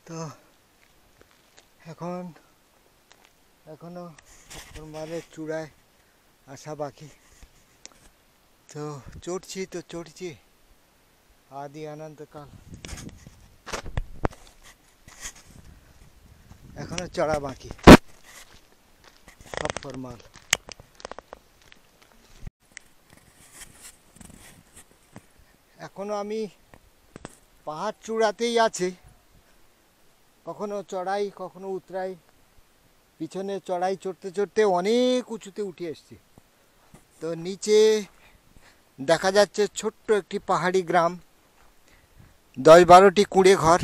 তো এখনো মালের চূড়ায় আসা বাকি। তো চড়ছি আদি অনন্তকাল, এখনো চড়া বাকি খপ্পর মাল। এখনো আমি পাহাড় চূড়াতেই আছি, কখনো চড়াই কখনো উতরাই। পিছনে চড়াই চড়তে চড়তে অনেক উঁচুতে উঠে এসছি। তো নিচে দেখা যাচ্ছে ছোট্ট একটি পাহাড়ি গ্রাম, 10-12টি কুঁড়ে ঘর।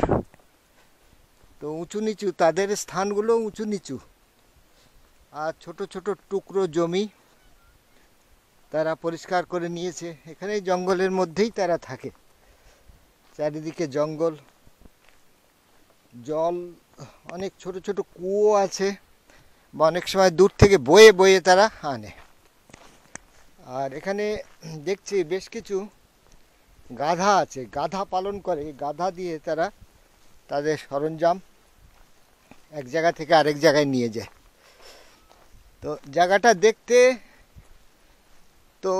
তো উঁচু নিচু, তাদের স্থানগুলো উঁচু নিচু, আর ছোট ছোট টুকরো জমি তারা পরিষ্কার করে নিয়েছে। এখানে জঙ্গলের মধ্যেই তারা থাকে, চারিদিকে জঙ্গল, জল, অনেক ছোট ছোট কুয়ো আছে, বা অনেক সময় দূর থেকে বয়ে বয়ে তারা আনে। আর এখানে দেখছি বেশ কিছু গাধা আছে, গাধা পালন করে। গাধা দিয়ে তারা তাদের সরঞ্জাম এক জায়গা থেকে আরেক জায়গায় নিয়ে যায়। তো জায়গাটা দেখতে তো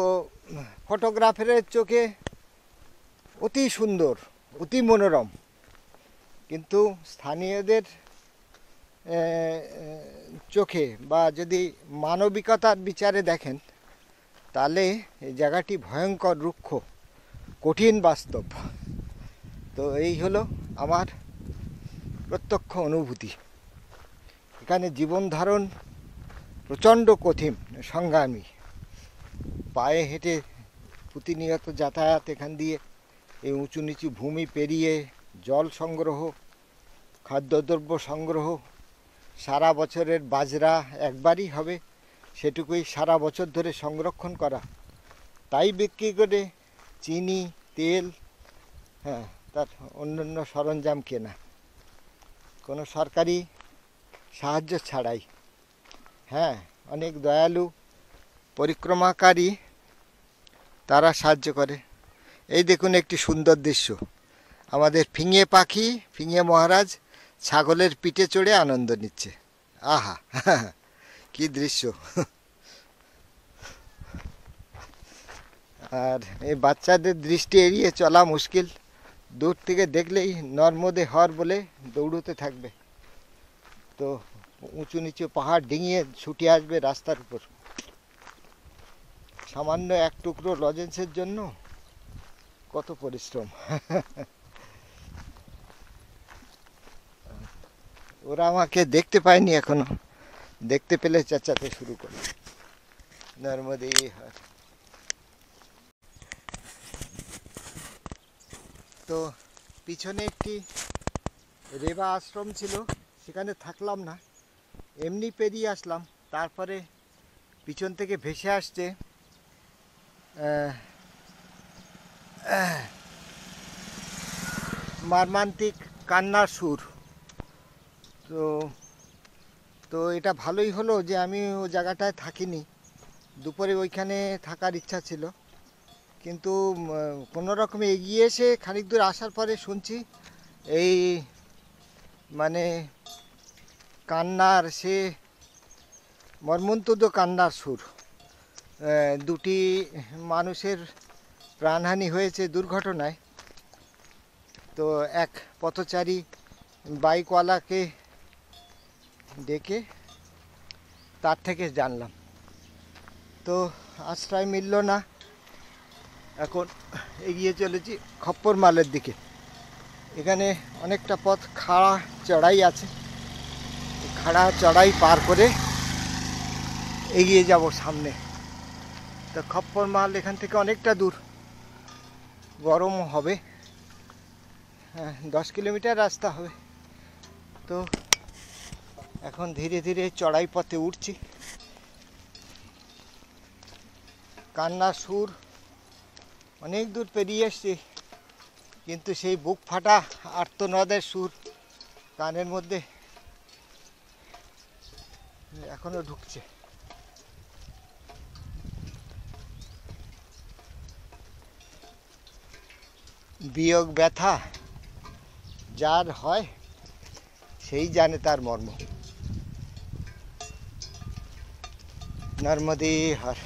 ফটোগ্রাফারের চোখে অতি সুন্দর, অতি মনোরম, কিন্তু স্থানীয়দের চোখে বা যদি মানবিকতার বিচারে দেখেন, তাহলে এই জায়গাটি ভয়ঙ্কর, রুক্ষ, কঠিন বাস্তব। তো এই হলো আমার প্রত্যক্ষ অনুভূতি। এখানে জীবন ধারণ প্রচণ্ড কঠিন, সংগ্রামী। পায়ে হেঁটে প্রতিনিয়ত যাতায়াত, এখান দিয়ে এই উঁচু নিচু ভূমি পেরিয়ে জল সংগ্রহ, খাদ্যদ্রব্য সংগ্রহ। সারা বছরের বাজরা একবারই হবে, সেটুকুই সারা বছর ধরে সংরক্ষণ করা, তাই বিক্রি করে চিনি, তেল, তার অন্যান্য সরঞ্জাম কেনা, কোনো সরকারি সাহায্য ছাড়াই। অনেক দয়ালু পরিক্রমাকারী তারা সাহায্য করে। এই দেখুন একটি সুন্দর দৃশ্য, আমাদের ফিঙে পাখি, ফিঙে মহারাজ ছাগলের পিঠে চড়ে আনন্দ নিচ্ছে। আহা, কি দৃশ্য! আর এই বাচ্চাদের দৃষ্টি এড়িয়ে চলা মুশকিল, দূর থেকে দেখলেই নর্মদে হর বলে দৌড়তে থাকবে। তো উঁচু নিচু পাহাড় ডিঙিয়ে ছুটে আসবে রাস্তার উপর। সামান্য এক টুকরো লজেন্সের জন্য কত পরিশ্রম। ওরা আমাকে দেখতে পায়নি এখনো, দেখতে পেলে চেঁচাতে শুরু করে। নর্মদে হর। তো পিছনে একটি রেবা আশ্রম ছিল, সেখানে থাকলাম না, এমনি পেরিয়ে আসলাম। তারপরে পিছন থেকে ভেসে আসছে মর্মান্তিক কান্নার সুর। তো এটা ভালোই হলো যে আমি ও জায়গাটায় থাকিনি। দুপুরে ওইখানে থাকার ইচ্ছা ছিল, কিন্তু কোনো রকমে এগিয়ে এসে খানিক দূর আসার পরে শুনছি এই মানে কান্নার, সে মর্মন্তুদ কান্নার সুর। দুটি মানুষের প্রাণহানি হয়েছে দুর্ঘটনায়। তো এক পথচারী বাইকওয়ালাকে ডেকে তার থেকে জানলাম। তো আশ্রয় মিলল না, এখন এগিয়ে চলেছি খপ্পর মালের দিকে। এখানে অনেকটা পথ খাড়া চড়াই আছে, খাড়া চড়াই পার করে এগিয়ে যাব সামনে। তো খপ্পর মাল এখান থেকে অনেকটা দূর, গরম হবে, 10 কিলোমিটার রাস্তা হবে। তো এখন ধীরে ধীরে চড়াই পথে উঠছি। কান্নার সুর অনেক দূর পেরিয়ে এসছি, কিন্তু সেই বুক ফাটা আর্তনাদের সুর কানের মধ্যে এখনো ঢুকছে। বিয়োগ ব্যথা যার হয়, সেই জানে তার মর্ম। নর্মদে হর।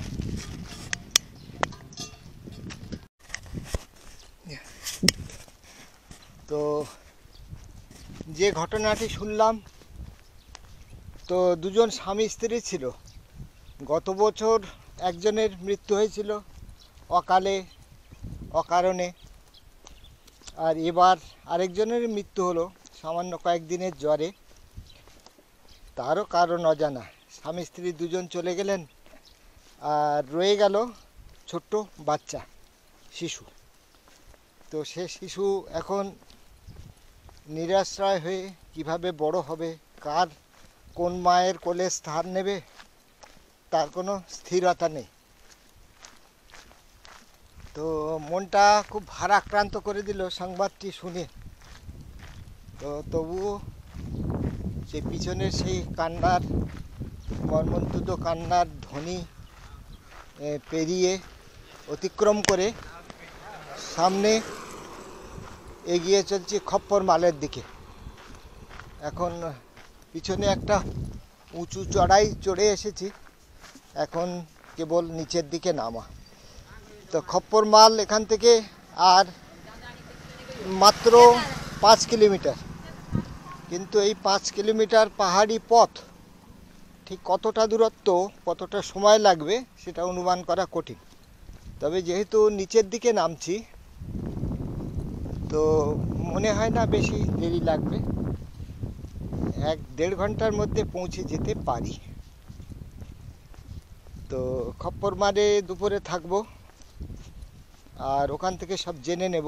তো যে ঘটনাটি শুনলাম, তো দুজন স্বামী স্ত্রী ছিল। গত বছর একজনের মৃত্যু হয়েছিল অকালে, অকারণে, আর এবার আরেকজনের মৃত্যু হলো সামান্য কয়েকদিনের জ্বরে। তারও কারণ অজানা। স্বামী স্ত্রী দুজন চলে গেলেন, আর রয়ে গেল ছোট্ট বাচ্চা, শিশু। তো সে শিশু এখন নিরাশ্রয় হয়ে কিভাবে বড় হবে, কোন মায়ের কোলে স্থান নেবে, তার কোনো স্থিরতা নেই। তো মনটা খুব ভারাক্রান্ত করে দিল সংবাদটি শুনে। তো তবুও সেই পিছনের সেই কান্নার, মর্মন্তুদ কান্নার ধ্বনি পেরিয়ে অতিক্রম করে সামনে এগিয়ে চলছি খপ্পর মালের দিকে। এখন পিছনে একটা উঁচু চড়াই চড়ে এসেছি, এখন কেবল নিচের দিকে নামা। তো খপ্পর মাল এখান থেকে আর মাত্র 5 কিলোমিটার, কিন্তু এই 5 কিলোমিটার পাহাড়ি পথ ঠিক কতটা দূরত্ব, কতটা সময় লাগবে সেটা অনুমান করা কঠিন। তবে যেহেতু নিচের দিকে নামছি, তো মনে হয় না বেশি দেরি লাগবে, 1-1.5 ঘন্টার মধ্যে পৌঁছে যেতে পারি। তো খপ্পর মারে দুপুরে থাকবো, আর ওখান থেকে সব জেনে নেব।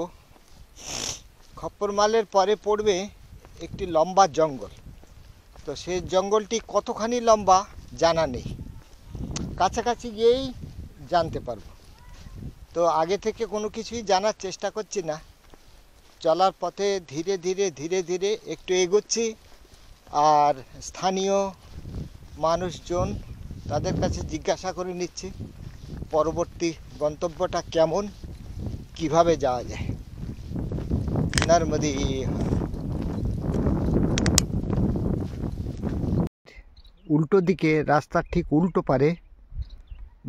খপ্পর মালের পরে পড়বে একটি লম্বা জঙ্গল। তো সেই জঙ্গলটি কতখানি লম্বা জানা নেই, কাছাকাছি গিয়েই জানতে পারবো। তো আগে থেকে কোনো কিছুই জানার চেষ্টা করছি না, চলার পথে ধীরে ধীরে ধীরে ধীরে একটু এগোচ্ছি, আর স্থানীয় মানুষজন, তাদের কাছে জিজ্ঞাসা করে নিচ্ছি পরবর্তী গন্তব্যটা কেমন, কিভাবে যাওয়া যায়। নর্মদে। উল্টো দিকে, রাস্তার ঠিক উল্টো পারে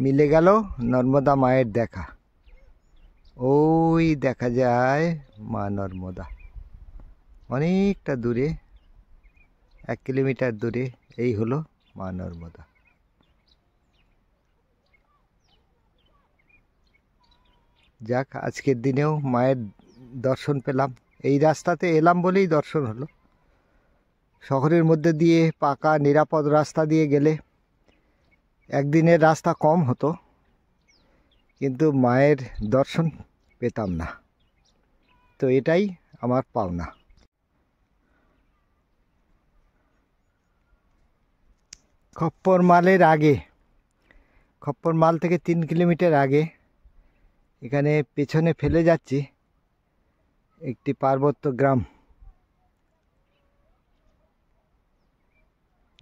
মিলে গেল নর্মদা মায়ের দেখা। ওই দেখা যায় মা নর্মদা, অনেকটা দূরে, 1 কিলোমিটার দূরে। এই হলো মা নর্মদা। যাক, আজকের দিনেও মায়ের দর্শন পেলাম। এই রাস্তাতে এলাম বলেই দর্শন হলো। শহরের মধ্যে দিয়ে পাকা নিরাপদ রাস্তা দিয়ে গেলে একদিনের রাস্তা কম হতো, কিন্তু মায়ের দর্শন পেতাম না। তো এটাই আমার পাওনা। খপ্পর মালের আগে, খপ্পর মাল থেকে 3 কিলোমিটার আগে, এখানে পেছনে ফেলে যাচ্ছি একটি পার্বত্য গ্রাম।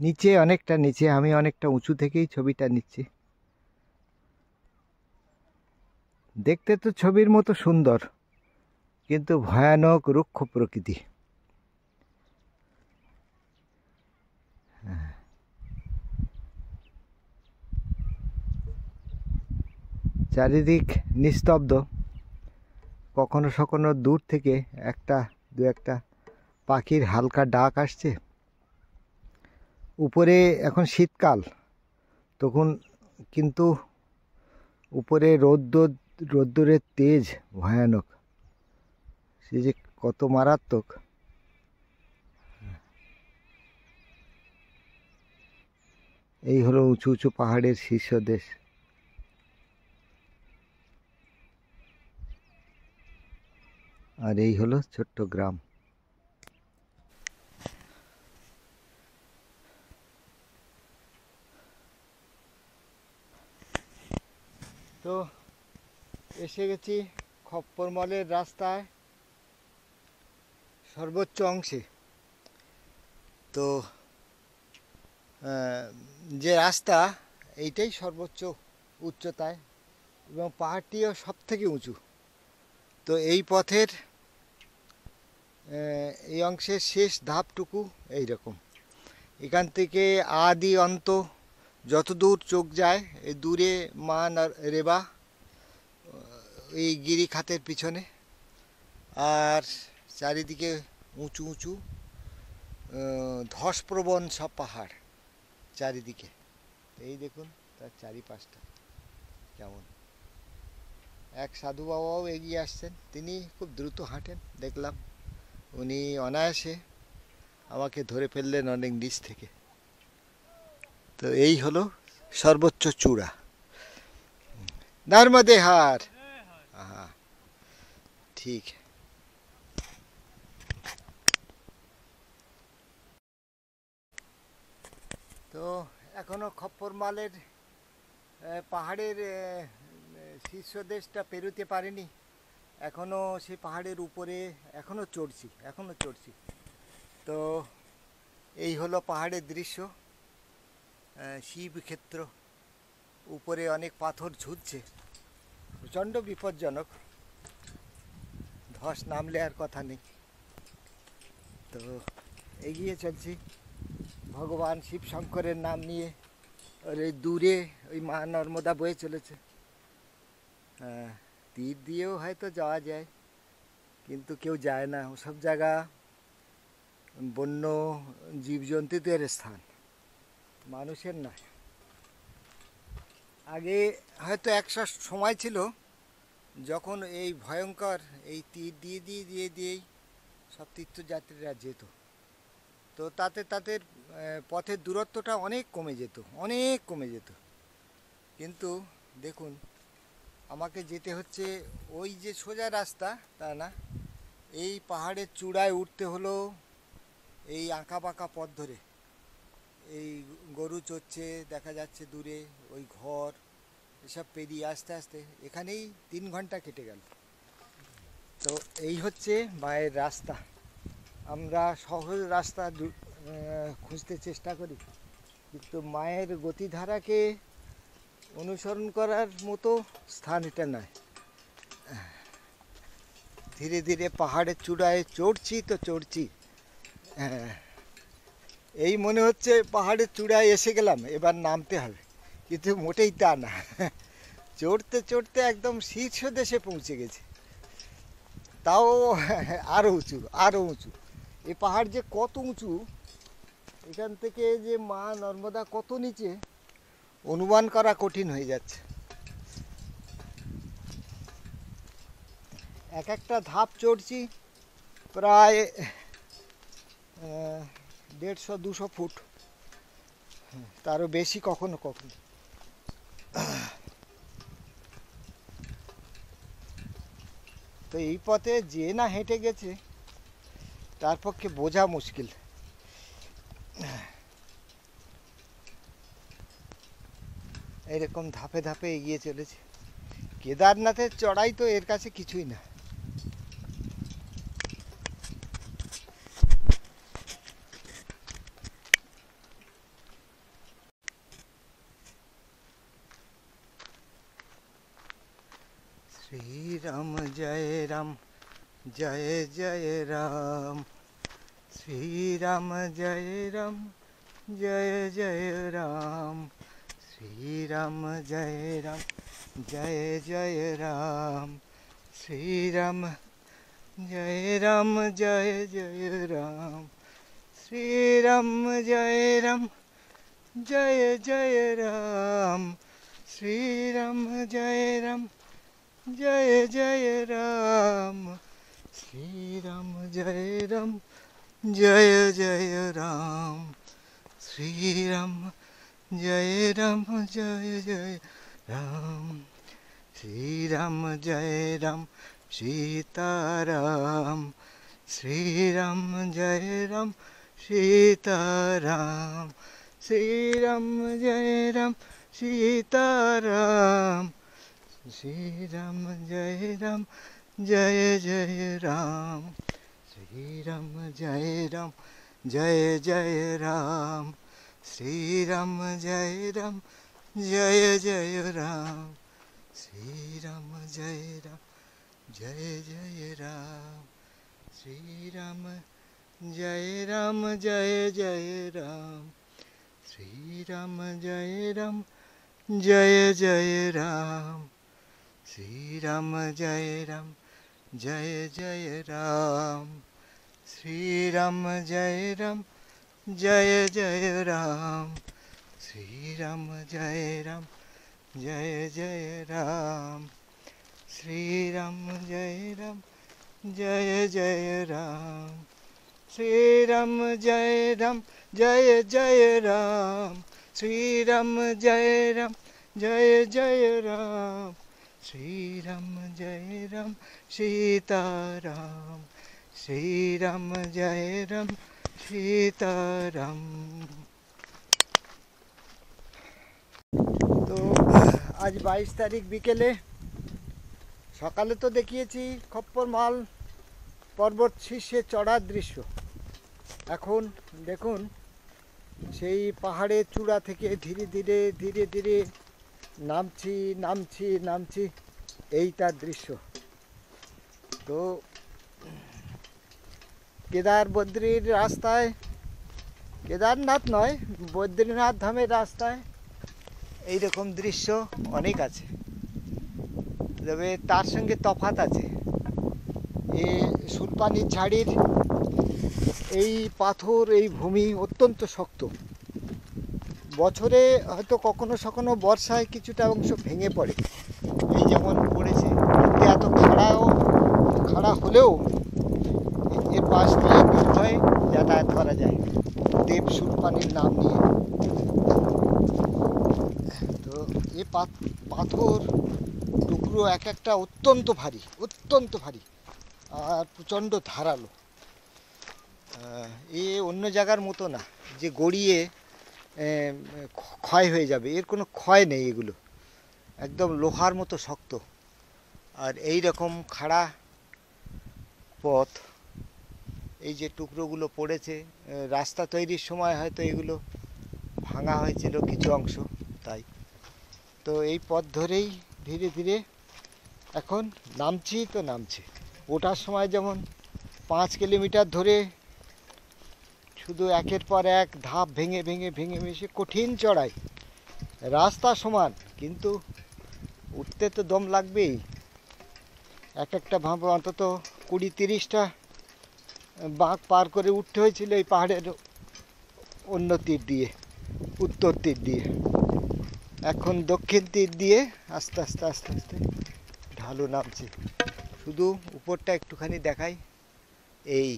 নিচে, অনেকটা নিচে, আমি অনেকটা উঁচু থেকেই ছবিটা নিচ্ছি। দেখতে তো ছবির মতো সুন্দর, কিন্তু ভয়ানক রুক্ষ প্রকৃতি। চারিদিক নিস্তব্ধ। কখনো সখনো দূর থেকে দু একটা পাখির হালকা ডাক আসছে। উপরে এখন শীতকাল, কিন্তু উপরে রোদ্দুরের তেজ ভয়ানক, সে যে কত মারাত্মক। এই হলো উঁচু উঁচু পাহাড়ের শীর্ষদেশ। আর এই হলো ছোট্ট গ্রাম। তো এসে গেছি খপ্পর মলের রাস্তায় সর্বোচ্চ অংশে। তো যে রাস্তা, এইটাই সর্বোচ্চ উচ্চতায়, এবং পাহাড়টিও সব থেকে উঁচু। তো এই পথের এই অংশের শেষ ধাপটুকু এইরকম। এখান থেকে আদি অন্ত যতদূর চোখ যায়, এই দূরে মান আর রেবা এই গিরিখাতের পিছনে, আর চারিদিকে উঁচু উঁচু ধসপ্রবণ সব পাহাড় চারিদিকে। এই দেখুন তার চারিপাশটা কেমন। এক সাধু বাবাও এগিয়ে আসছেন, তিনি খুব দ্রুত হাঁটেন দেখলাম। উনি অনায়াসে আমাকে ধরে ফেললেন অনেক নিচ থেকে। তো এই হলো সর্বোচ্চ চূড়া, নর্মদে হার। हाँ ठीक है। তো এখনো খপ্পর মালের পাহাড়ের শীর্ষদেশটা পেরোতে পারিনি। এখনো সেই পাহাড়ের উপরে এখনো চড়ছি। তো এই হলো পাহাড়ের দৃশ্য, শিবক্ষেত্র, উপরে অনেক পাথর ঝুলছে, প্রচণ্ড বিপজ্জনক, ধস নামলে আর কথা নেই। তো এগিয়ে চলছি ভগবান শিব শঙ্করের নাম নিয়ে। আর এই দূরে ওই মা নর্মদা বয়ে চলেছে। তীর দিয়েও হয়তো যাওয়া যায়, কিন্তু কেউ যায় না। ওসব জায়গা বন্য জীবজন্তুদের স্থান, মানুষের নয়। আগে হয়তো একটা সময় ছিল যখন এই ভয়ঙ্কর এই তীর দিয়েই সব তীর্থযাত্রীরা যেত। তো তাতে তাদের পথের দূরত্বটা অনেক কমে যেত। কিন্তু দেখুন, আমাকে যেতে হচ্ছে ওই যে সোজা রাস্তা তা না, এই পাহাড়ের চূড়ায় উঠতে হলো এই আঁকা বাঁকা পথ ধরে। এই গরু চড়ছে দেখা যাচ্ছে দূরে, ওই ঘর, এসব পেরিয়ে আস্তে আস্তে এখানেই 3 ঘন্টা কেটে গেল। তো এই হচ্ছে মায়ের রাস্তা। আমরা সহজ রাস্তা খুঁজতে চেষ্টা করি, কিন্তু মায়ের গতিধারাকে অনুসরণ করার মতো স্থান এটা নয়। ধীরে ধীরে পাহাড়ের চূড়ায় চড়ছি। এই মনে হচ্ছে পাহাড়ের চূড়ায় এসে গেলাম, এবার নামতে হবে, কিন্তু মোটেই তা না। চড়তে একদম শীর্ষ দেশে পৌঁছে গেছে, তাও আরও উঁচু। এই পাহাড় যে কত উঁচু, এখান থেকে যে মা নর্মদা কত নিচে অনুমান করা কঠিন হয়ে যাচ্ছে। এক একটা ধাপ চড়ছি প্রায় 150-200 ফুট, তারও বেশি কখনো। তো এই পথে যে না হেঁটে গেছে তার পক্ষে বোঝা মুশকিল। এরকম ধাপে ধাপে এগিয়ে চলেছে। কেদারনাথের চড়াই তো এর কাছে কিছুই না। শ্রীরাম জয় রাম জয় জয় রাম, শ্রীরাম জয় রাম জয় জয় রাম, শ্রীরাম জয় রাম জয় জয় রাম, শ্রীরাম জয় রাম জয় জয় রাম, শ্রীরাম জয় রাম জয় জয় রাম, শ্রীরাম জয় রাম জয় জয় রাম, শ্রীরাম জয় রাম জয় জয় রাম, শ্রীরাম জয় রাম জয় জয় রাম, শ্রীরাম জয় রাম সীতারাম, শ্রীরাম জয় রাম সীতারাম, শ্রীরাম জয় রাম সীতারাম, শ্রীরাম জয় রাম জয় জয় রাম, শ্রীরাম জয় রাম জয় জয় রাম, শ্রীরাম জয় রাম জয় জয় রাম, শ্রীরাম জয় রাম জয় জয় রাম, শ্রীরাম জয় রাম জয় জয় রাম, শ্রীরাম জয় রাম জয় জয় রাম, শ্রীরাম জয় রাম জয় জয় রাম, শ্রীরাম জয় রাম জয় জয় রাম, শ্রীরাম জয় রাম জয় জয় রাম, শ্রীরাম জয় রাম জয় জয় রাম, শ্রীরাম জয় রাম জয় জয় রাম, শ্রীরাম জয় রাম জয় জয় রাম, শ্রীরাম জয় রাম সীতারাম, শ্রীরাম জয় রাম সীতারাম। তো আজ 22 তারিখ বিকেলে, সকালে তো দেখিয়েছি খপ্পরমাল পর্বত শীর্ষে চড়ার দৃশ্য। এখন দেখুন সেই পাহাড়ের চূড়া থেকে ধীরে ধীরে ধীরে ধীরে নামছি নামছি নামছি, এই তার দৃশ্য। তো কেদার বদ্রীর রাস্তায়, কেদারনাথ নয় বদ্রীনাথ ধামের রাস্তায় এইরকম দৃশ্য অনেক আছে, তবে তার সঙ্গে তফাৎ আছে। এই সুলপানির ঝাড়ির এই পাথর, এই ভূমি অত্যন্ত শক্ত। বছরে হয়তো কখনো কখনো বর্ষায় কিছুটা অংশ ভেঙে পড়ে, এই যেমন পড়েছে। এত খাড়া হলেও এর পাশ দিয়ে নির্ভয়ে যাতায়াত করা যায় দেব সুলপানির নাম নিয়ে। তো এ পাথর টুকরো এক একটা অত্যন্ত ভারী, অত্যন্ত ভারী আর প্রচণ্ড ধারালো। এ অন্য জায়গার মতো না যে গড়িয়ে ক্ষয় হয়ে যাবে, এর কোনো ক্ষয় নেই। এগুলো একদম লোহার মতো শক্ত। আর এই রকম খাড়া পথ, এই যে টুকরোগুলো পড়েছে, রাস্তা তৈরির সময় হয়তো এগুলো ভাঙা হয়েছিল কিছু অংশ, তাই। তো এই পথ ধরেই ধীরে ধীরে এখন নামছি তো নামছি। ওঠার সময় যেমন 5 কিলোমিটার ধরে শুধু একের পর এক ধাপ ভেঙে ভেঙে ভেঙে ভেঙে কঠিন চড়াই, রাস্তা সমান কিন্তু উঠতে তো দম লাগবেই। এক একটা ভাব অন্তত 20-30টা বাঁক পার করে উঠতে হয়েছিল এই পাহাড়ের অন্য তীর দিয়ে, উত্তর তীর দিয়ে। এখন দক্ষিণ তীর দিয়ে আস্তে আস্তে আস্তে আস্তে ঢালু নামছি। শুধু উপরটা একটুখানি দেখাই, এই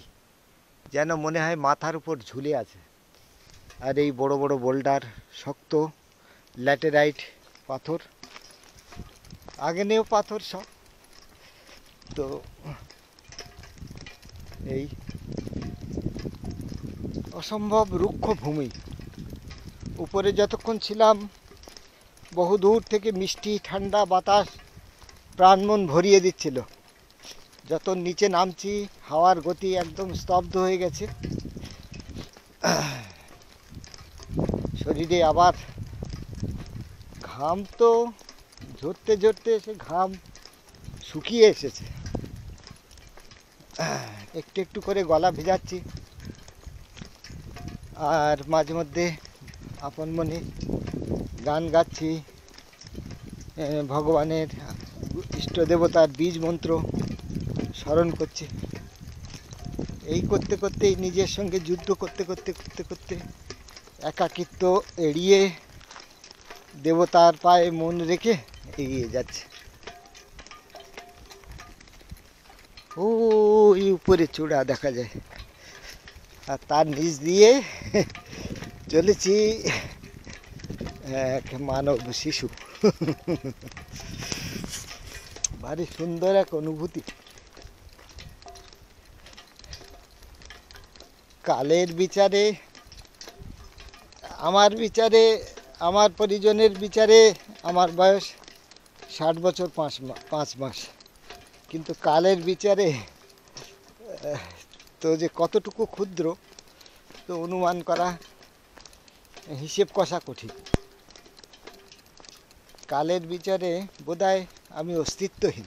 যেন মনে হয় মাথার উপর ঝুলে আছে। আর এই বড় বড় বোল্ডার, শক্ত ল্যাটেরাইট পাথর, আগেনেও পাথর সব। তো এই অসম্ভব রুক্ষ ভূমি। উপরে যতক্ষণ ছিলাম বহু দূর থেকে মিষ্টি ঠান্ডা বাতাস প্রাণমন ভরিয়ে দিচ্ছিল। যত নিচে নামছি হাওয়ার গতি একদম স্তব্ধ হয়ে গেছে। শরীরে আবার ঘাম তো ঝরতে ঝরতে সে ঘাম শুকিয়ে এসেছে। একটু একটু করে গলা ভিজাচ্ছি আর মাঝে মধ্যে আপন মনে গান গাচ্ছি, ভগবানের ইষ্ট দেবতার বীজ মন্ত্র স্মরণ করছি। এই করতে করতেই নিজের সঙ্গে যুদ্ধ করতে করতে করতে করতে একাকিত্ব এড়িয়ে দেবতার পায়ে মন রেখে এগিয়ে যাচ্ছে। ওই উপরে চূড়া দেখা যায়, আর তার নিচ দিয়ে চলেছি এক মানব শিশু। ভারী সুন্দর এক অনুভূতি। কালের বিচারে, আমার পরিজনের বিচারে আমার বয়স 60 বছর 5 মাস, কিন্তু কালের বিচারে তো যে কতটুকু ক্ষুদ্র তো অনুমান করা, হিসেব কষা কঠিন। কালের বিচারে বোধহয় আমি অস্তিত্বহীন।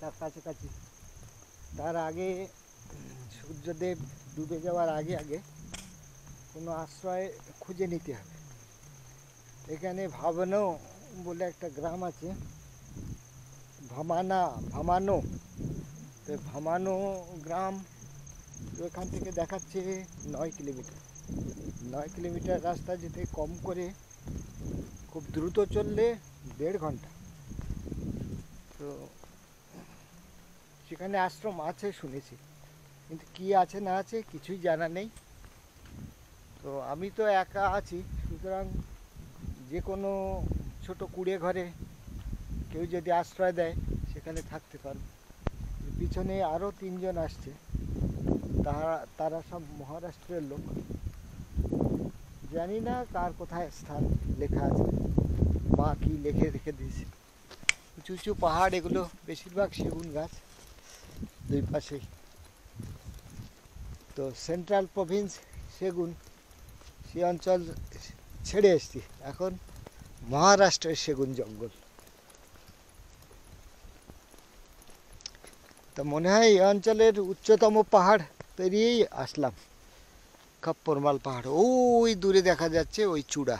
তার কাছাকাছি। তার আগে সূর্যদেব ডুবে যাওয়ার আগে আগে কোনো আশ্রয় খুঁজে নিতে হবে। এখানে ভাবানো বলে একটা গ্রাম আছে, ভামানো। তো ভামানো গ্রাম, তো এখান থেকে দেখাচ্ছে 9 কিলোমিটার। 9 কিলোমিটার রাস্তা যেতে কম করে খুব দ্রুত চললে 1.5 ঘন্টা। তো সেখানে আশ্রম আছে শুনেছি, কিন্তু কি আছে না আছে কিছুই জানা নেই। তো আমি তো একা আছি, সুতরাং যে কোনো ছোট কুড়ে ঘরে কেউ যদি আশ্রয় দেয় সেখানে থাকতে পারবে। পিছনে আরও 3জন আসছে, তারা সব মহারাষ্ট্রের লোক। জানি না কার কোথায় স্থান লেখা আছে, মা কি লিখে রেখে দিয়েছে। উঁচু উঁচু পাহাড়, এগুলো বেশিরভাগ সেগুন গাছ দুই পাশেই। তো সেন্ট্রাল প্রভিন্স সেগুন, সে অঞ্চল ছেড়ে এসছি, এখন মহারাষ্ট্রের সেগুন জঙ্গল। তো মনে হয় এই অঞ্চলের উচ্চতম পাহাড় পেরিয়েই আসলাম, খপ্পরমাল পাহাড়। ওই দূরে দেখা যাচ্ছে ওই চূড়া,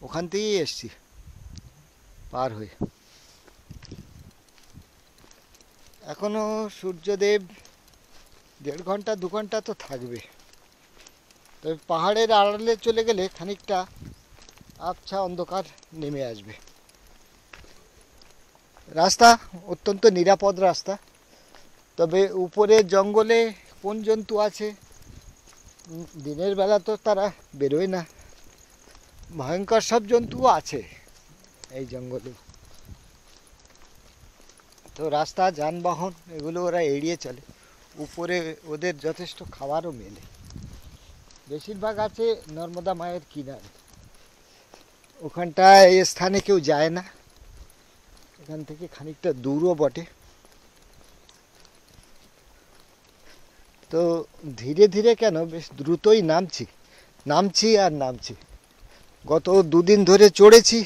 ওখান থেকেই এসছি পার হয়ে। এখনো সূর্যদেব 1.5 ঘন্টা 2 ঘন্টা তো থাকবে। তবে পাহাড়ের আড়ালে চলে গেলে খানিকটা আবছা অন্ধকার নেমে আসবে। রাস্তা অত্যন্ত নিরাপদ রাস্তা, তবে উপরে জঙ্গলে কোন জন্তু আছে দিনের বেলা তো তারা বেরোয় না। ভয়ঙ্কর সব জন্তুও আছে এই জঙ্গলে। তো রাস্তা, যানবাহন এগুলো ওরা এড়িয়ে চলে। উপরে ওদের যথেষ্ট খাবারও মেলে। বেশিরভাগ আছে নর্মদা মায়ের কিনারে, ওখানটায় এই স্থানে কেউ যায় না, এখান থেকে খানিকটা দূরও বটে। তো ধীরে ধীরে কেন বেশ দ্রুতই নামছি আর নামছি। গত 2 দিন ধরে চড়েছি,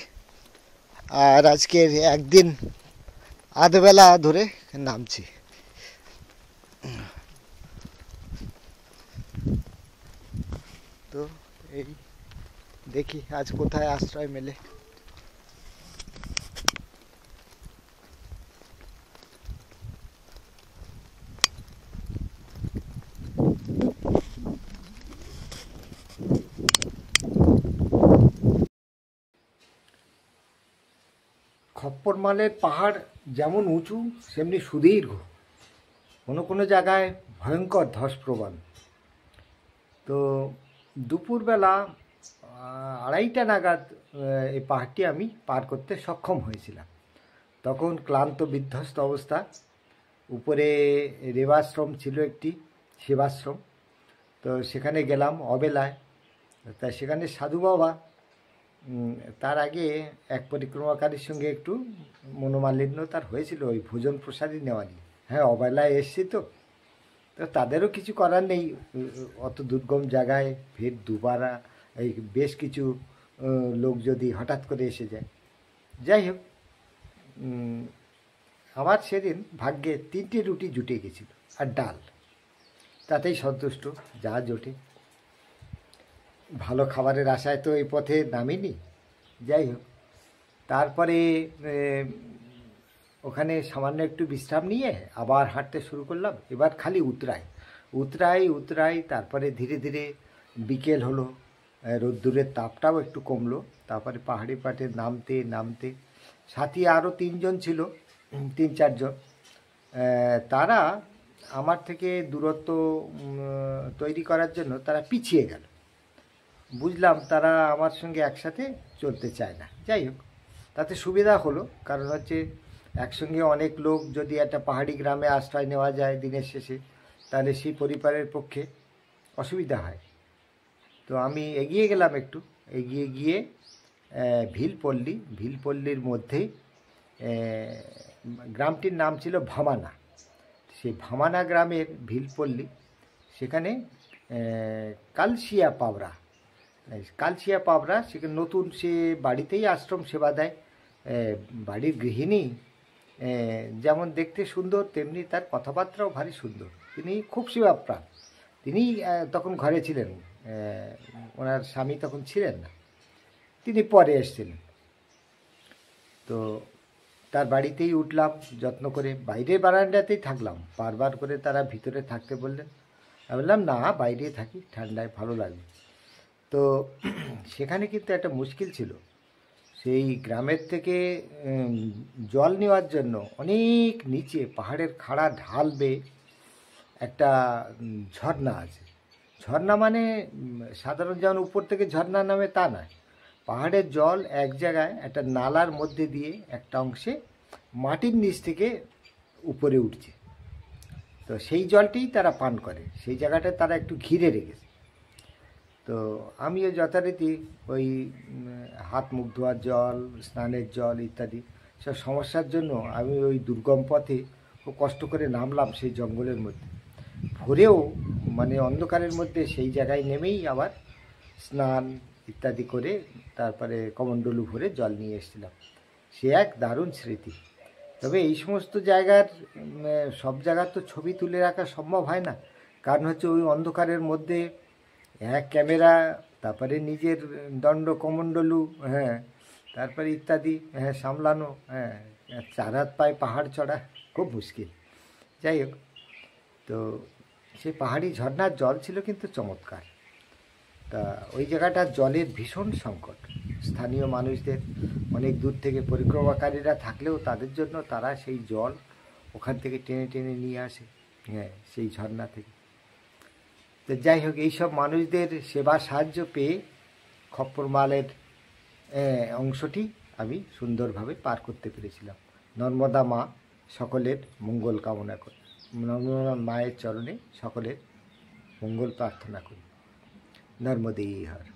আর আজকের একদিন আধবেলা ধরে নামছি। তো এই দেখি আজ কোথায় আশ্রয় মেলে। খপ্পরমালের পাহাড় যেমন উঁচু সেমনি সুদীর্ঘ, কোনো কোনো জায়গায় ভয়ঙ্কর ধসপ্রবণ। তো দুপুরবেলা 2:30 নাগাদ এই পাহাড়টি আমি পার করতে সক্ষম হয়েছিলাম। তখন ক্লান্ত বিধ্বস্ত অবস্থা। উপরে রেবাশ্রম ছিল, একটি সেবাশ্রম। তো সেখানে গেলাম অবেলায়। তা সেখানে সাধু বাবা, তার আগে এক পরিক্রমাকারীর সঙ্গে একটু মনোমালিন্য তার হয়েছিল ওই ভোজন প্রসাদই নেওয়া নিয়ে। হ্যাঁ, অবেলায় এসছি তো তাদেরও কিছু করার নেই, অত দুর্গম জায়গায় ফের দুবারা এই বেশ কিছু লোক যদি হঠাৎ করে এসে যায়। যাই হোক, আমার সেদিন ভাগ্যে 3টে রুটি জুটে গেছিল আর ডাল, তাতেই সন্তুষ্ট। যা জোটে, ভালো খাবারের আশায় তো এই পথে নামিনি। যাই হোক, তারপরে ওখানে সামান্য একটু বিশ্রাম নিয়ে আবার হাঁটতে শুরু করলাম। এবার খালি উতরাই। তারপরে ধীরে ধীরে বিকেল হলো, রোদ্দুরের তাপটাও একটু কমলো। তারপরে পাহাড়ি পাটে নামতে সাথী আরও 3জন ছিল, 3-4 জন। তারা আমার থেকে দূরত্ব তৈরি করার জন্য তারা পিছিয়ে গেল। বুঝলাম তারা আমার সঙ্গে একসাথে চলতে চায় না। যাই হোক, তাতে সুবিধা হলো, কারণ হচ্ছে একসঙ্গে অনেক লোক যদি একটা পাহাড়ি গ্রামে আশ্রয় নেওয়া যায় দিনের শেষে, তাহলে সেই পরিবারের পক্ষে অসুবিধা হয়। তো আমি এগিয়ে গেলাম, একটু এগিয়ে গিয়ে ভিলপল্লির মধ্যেই গ্রামটির নাম ছিল ভামানা। সেই ভামানা গ্রামের ভিলপল্লি, সেখানে কালশিয়া পাবরা সেখানে নতুন সে বাড়িতেই আশ্রম সেবা দেয়। বাড়ির গৃহিণী যেমন দেখতে সুন্দর তেমনি তার কথাবার্তাও ভারী সুন্দর। তিনি খুব সেবাপ্রাণ। তিনি তখন ঘরে ছিলেন, ওনার স্বামী তখন ছিলেন না, তিনি পরে এসেছিলেন। তো তার বাড়িতেই উঠলাম যত্ন করে, বাইরে বারান্দাতেই থাকলাম, বারবার করে তারা ভিতরে থাকতে বললেন। আমি বললাম না, বাইরে থাকি, ঠান্ডায় ভালো লাগবে। তো সেখানে কিন্তু একটা মুশকিল ছিল, সেই গ্রামের থেকে জল নেওয়ার জন্য অনেক নিচে পাহাড়ের খাড়া ঢাল বেয়ে একটা ঝর্ণা আছে। ঝর্ণা মানে সাধারণ যেমন উপর থেকে ঝর্ণা নামে তা নয়, পাহাড়ের জল এক জায়গায় একটা নালার মধ্যে দিয়ে একটা অংশে মাটির নিচ থেকে উপরে উঠছে। তো সেই জলটিই তারা পান করে, সেই জায়গাটা তারা একটু ঘিরে রেখেছে। তো আমিও যথারীতি ওই হাত মুখ ধোয়ার জল, স্নানের জল ইত্যাদি সব সমস্যার জন্য আমি ওই দুর্গম পথে খুব কষ্ট করে নামলাম সেই জঙ্গলের মধ্যে। ভোরেও মানে অন্ধকারের মধ্যে সেই জায়গায় নেমেই আবার স্নান ইত্যাদি করে তারপরে কমণ্ডলু ভরে জল নিয়ে এসেছিলাম। সে এক দারুণ স্মৃতি। তবে এই সমস্ত জায়গার সব জায়গার তো ছবি তুলে রাখা সম্ভব হয় না, কারণ হচ্ছে ওই অন্ধকারের মধ্যে এক ক্যামেরা, তারপরে নিজের দণ্ড কমণ্ডলু, তারপরে ইত্যাদি সামলানো, চার হাত পায়ে পাহাড় চড়া খুব মুশকিল। যাই হোক, তো সেই পাহাড়ি ঝর্ণার জল ছিল কিন্তু চমৎকার। তা ওই জায়গাটার জলের ভীষণ সংকট, স্থানীয় মানুষদের অনেক দূর থেকে পরিক্রমাকারীরা থাকলেও তাদের জন্য তারা সেই জল ওখান থেকে টেনে টেনে নিয়ে আসে, সেই ঝর্ণা থেকে। তো যাই হোক, এইসব মানুষদের সেবা সাহায্য পেয়ে খপ্পর মালের অংশটি আমি সুন্দরভাবে পার করতে পেরেছিলাম। নর্মদা মা সকলের মঙ্গল কামনা করি, নর্মদা মায়ের চরণে সকলের মঙ্গল প্রার্থনা করি। নর্মদে হর।